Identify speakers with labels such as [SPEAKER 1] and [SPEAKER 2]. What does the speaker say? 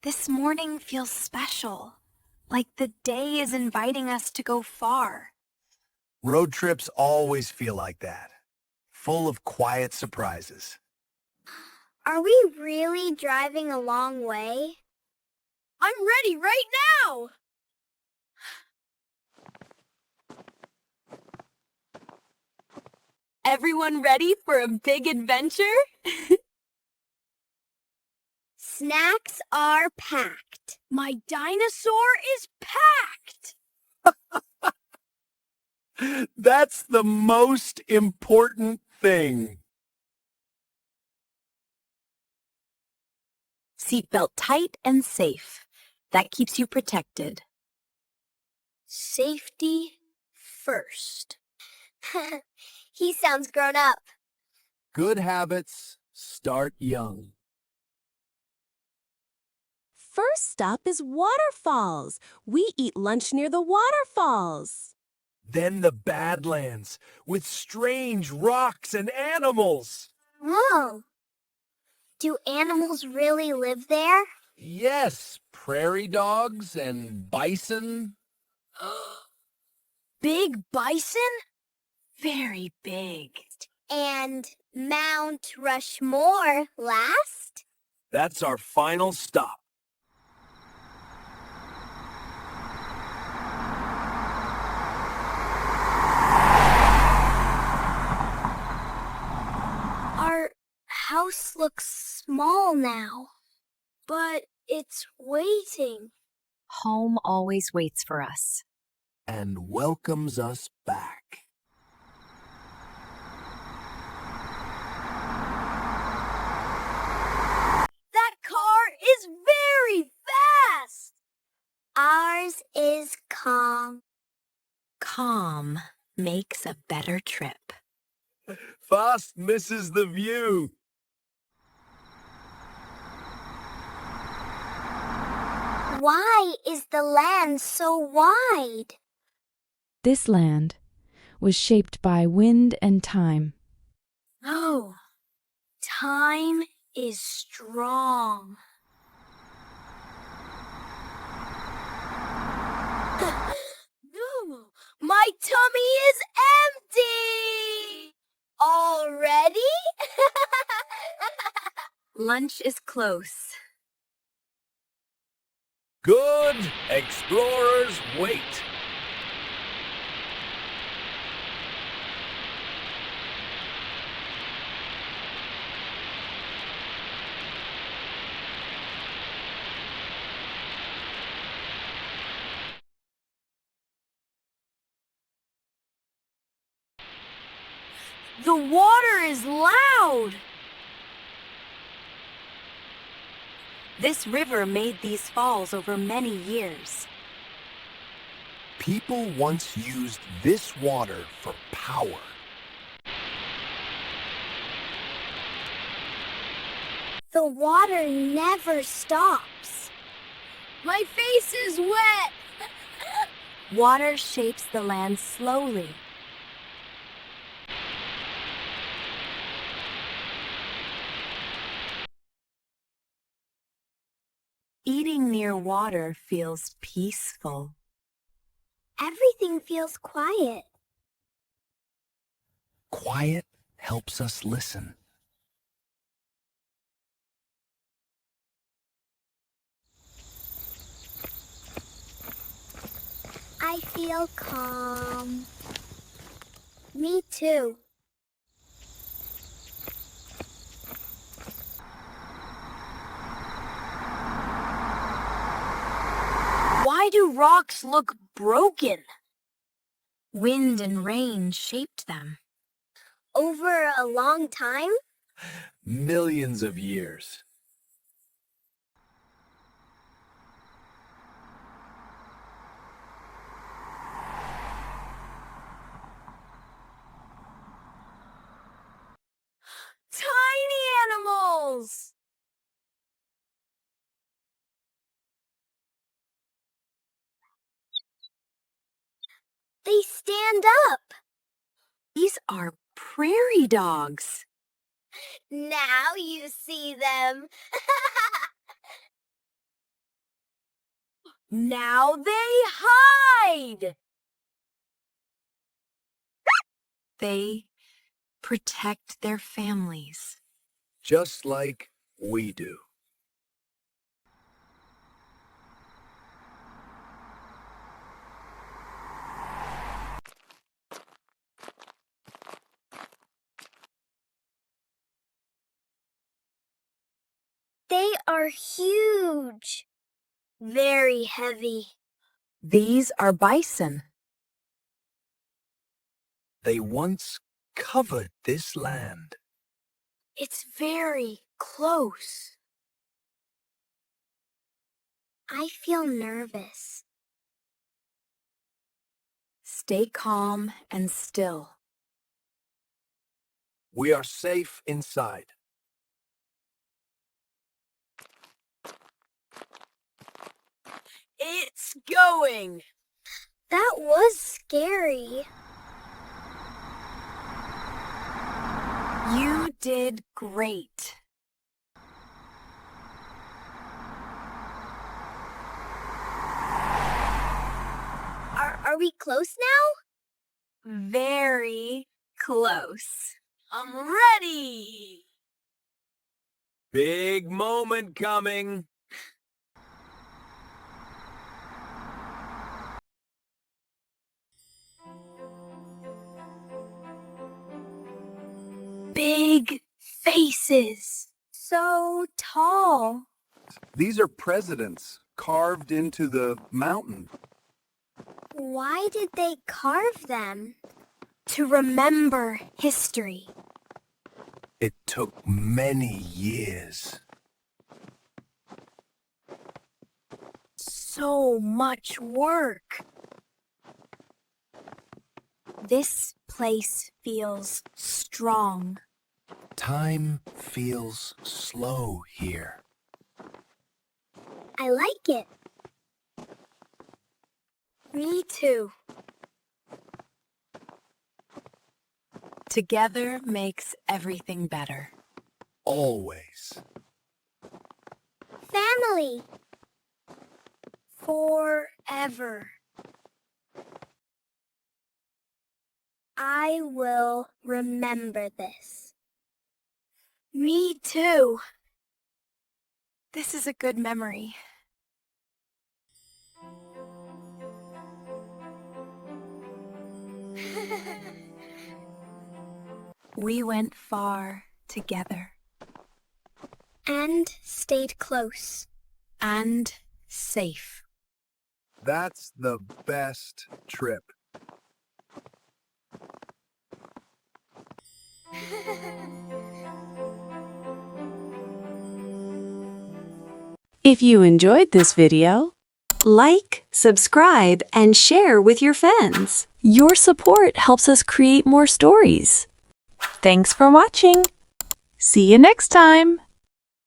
[SPEAKER 1] This morning feels special, like the day is inviting us to go far.
[SPEAKER 2] Road trips always feel like that, full of quiet surprises.
[SPEAKER 3] Are we really driving a long way?
[SPEAKER 4] I'm ready right now! Everyone ready for a big adventure?
[SPEAKER 3] Snacks are packed.
[SPEAKER 4] My dinosaur is packed!
[SPEAKER 2] That's the most important thing.
[SPEAKER 1] Seatbelt tight and safe. That keeps you protected.
[SPEAKER 4] Safety first.
[SPEAKER 3] He sounds grown up.
[SPEAKER 2] Good habits start young.
[SPEAKER 5] First stop is Waterfalls. We eat lunch near the waterfalls.
[SPEAKER 2] Then the Badlands, with strange rocks and animals.
[SPEAKER 3] Whoa! Do animals really live there?
[SPEAKER 2] Yes, prairie dogs and bison.
[SPEAKER 4] Big bison?
[SPEAKER 1] Very big.
[SPEAKER 3] And Mount Rushmore last?
[SPEAKER 2] That's our final stop.
[SPEAKER 3] Our house looks small now, but it's waiting.
[SPEAKER 1] Home always waits for us.
[SPEAKER 2] And welcomes us back.
[SPEAKER 4] That car is very fast!
[SPEAKER 3] Ours is calm.
[SPEAKER 1] Calm makes a better trip.
[SPEAKER 2] Fast misses the view.
[SPEAKER 3] Why is the land so wide?
[SPEAKER 6] This land was shaped by wind and time.
[SPEAKER 4] Oh, time is strong. No, my tummy is empty! Already?
[SPEAKER 1] Lunch is close.
[SPEAKER 2] Good explorers wait.
[SPEAKER 4] The water is loud!
[SPEAKER 1] This river made these falls over many years.
[SPEAKER 2] People once used this water for power.
[SPEAKER 3] The water never stops.
[SPEAKER 4] My face is wet!
[SPEAKER 1] Water shapes the land slowly. Eating near water feels peaceful.
[SPEAKER 3] Everything feels quiet.
[SPEAKER 2] Quiet helps us listen.
[SPEAKER 3] I feel calm. Me too.
[SPEAKER 4] Why do rocks look broken?
[SPEAKER 1] Wind and rain shaped them.
[SPEAKER 3] Over a long time?
[SPEAKER 2] Millions of years.
[SPEAKER 4] Tiny animals!
[SPEAKER 3] They stand up.
[SPEAKER 1] These are prairie dogs.
[SPEAKER 3] Now you see them.
[SPEAKER 4] Now they hide!
[SPEAKER 1] They protect their families.
[SPEAKER 2] Just like we do.
[SPEAKER 3] They are huge. Very heavy.
[SPEAKER 1] These are bison.
[SPEAKER 2] They once covered this land.
[SPEAKER 4] It's very close.
[SPEAKER 3] I feel nervous.
[SPEAKER 1] Stay calm and still.
[SPEAKER 2] We are safe inside.
[SPEAKER 4] It's going!
[SPEAKER 3] That was scary.
[SPEAKER 1] You did great.
[SPEAKER 3] Are we close now?
[SPEAKER 1] Very close.
[SPEAKER 4] I'm ready!
[SPEAKER 2] Big moment coming.
[SPEAKER 1] Big faces. So tall.
[SPEAKER 2] These are presidents carved into the mountain.
[SPEAKER 3] Why did they carve them?
[SPEAKER 1] To remember history.
[SPEAKER 2] It took many years.
[SPEAKER 1] So much work. This place feels strong.
[SPEAKER 2] Time feels slow here.
[SPEAKER 3] I like it.
[SPEAKER 1] Me too. Together makes everything better.
[SPEAKER 2] Always.
[SPEAKER 3] Family.
[SPEAKER 1] Forever.
[SPEAKER 3] I will remember this.
[SPEAKER 1] Me too. This is a good memory. We went far together.
[SPEAKER 3] And stayed close.
[SPEAKER 1] And safe.
[SPEAKER 2] That's the best trip.
[SPEAKER 7] If you enjoyed this video, like, subscribe, and share with your friends. Your support helps us create more stories. Thanks for watching. See you next time.